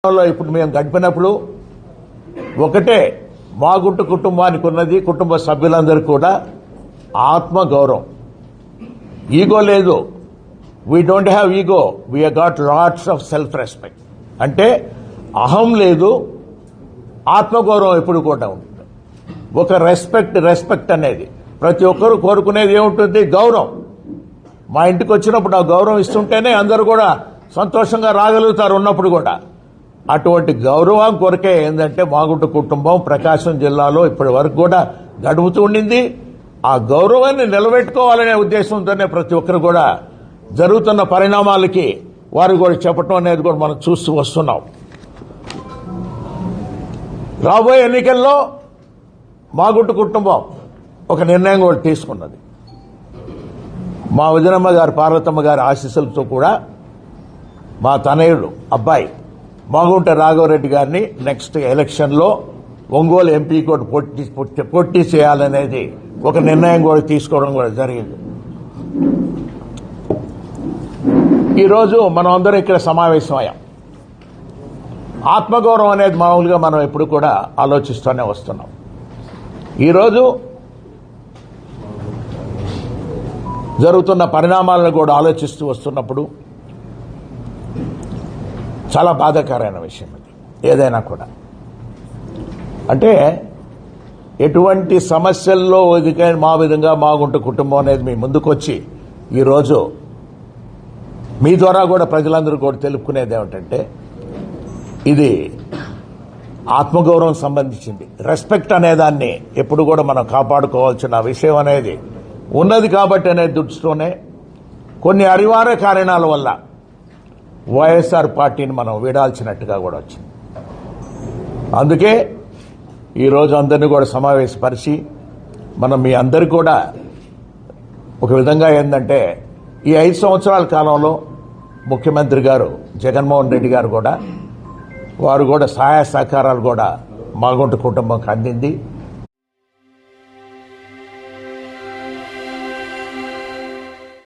ఇప్పుడు మేము గడిపినప్పుడు ఒకటే మాగుంట కుటుంబానికి ఉన్నది, కుటుంబ సభ్యులందరూ కూడా ఆత్మ గౌరవం. ఈగో లేదు. We don't have ego, we got lots of self respect. అంటే అహం లేదు, ఆత్మగౌరవం ఎప్పుడు కూడా ఉంటుంది. ఒక రెస్పెక్ట్ అనేది ప్రతి ఒక్కరూ కోరుకునేది ఏముంటుంది? గౌరవం. మా ఇంటికి వచ్చినప్పుడు ఆ గౌరవం ఇస్తుంటేనే అందరూ కూడా సంతోషంగా రాగలుగుతారు ఉన్నప్పుడు కూడా. అటువంటి గౌరవం కొరకే ఏంటంటే మాగుంట కుటుంబం ప్రకాశం జిల్లాలో ఇప్పటి వరకు కూడా గడుపుతూ ఉండింది. ఆ గౌరవాన్ని నిలబెట్టుకోవాలనే ఉద్దేశంతోనే ప్రతి ఒక్కరు కూడా జరుగుతున్న పరిణామాలకి వారు కూడా చెప్పడం అనేది కూడా మనం చూస్తూ వస్తున్నాం. రాబోయే ఎన్నికల్లో మాగుంట కుటుంబం ఒక నిర్ణయం కూడా తీసుకున్నది. మా వదినమ్మ గారు పార్వతమ్మ గారి ఆశీస్సులతో కూడా మా తనయుడు అబ్బాయి మాగుంట రాఘవరెడ్డి గారిని నెక్స్ట్ ఎలక్షన్లో ఒంగోలు ఎంపీ కూడా పోటీ చేయాలనేది ఒక నిర్ణయం కూడా తీసుకోవడం కూడా జరిగింది. ఈరోజు మనం అందరం ఇక్కడ సమావేశమయ్యాం. ఆత్మగౌరవం అనేది మామూలుగా మనం ఎప్పుడు కూడా ఆలోచిస్తూనే వస్తున్నాం. ఈరోజు జరుగుతున్న పరిణామాలను కూడా ఆలోచిస్తూ వస్తున్నప్పుడు చాలా బాధాకరమైన విషయం ఇది. ఏదైనా కూడా అంటే ఎటువంటి సమస్యల్లో మా విధంగా మాగుంట కుటుంబం అనేది మీ ముందుకొచ్చి ఈరోజు మీ ద్వారా కూడా ప్రజలందరూ కూడా తెలుపుకునేది ఏమిటంటే ఇది ఆత్మగౌరవం సంబంధించింది. రెస్పెక్ట్ అనేదాన్ని ఎప్పుడు కూడా మనం కాపాడుకోవాల్సిన విషయం అనేది ఉన్నది. కాబట్టి అనే దృష్టితోనే కొన్ని అనివార్య కారణాల వల్ల వైఎస్ఆర్ పార్టీని మనం వీడాల్సినట్టుగా కూడా వచ్చింది. అందుకే ఈరోజు అందరినీ కూడా సమావేశపరిచి మనం మీ అందరికీ కూడా ఒక విధంగా ఏంటంటే ఈ 5 సంవత్సరాల కాలంలో ముఖ్యమంత్రి గారు జగన్మోహన్ రెడ్డి గారు కూడా వారు కూడా సహాయ సహకారాలు కూడా మాగుంట కుటుంబంకి అందింది.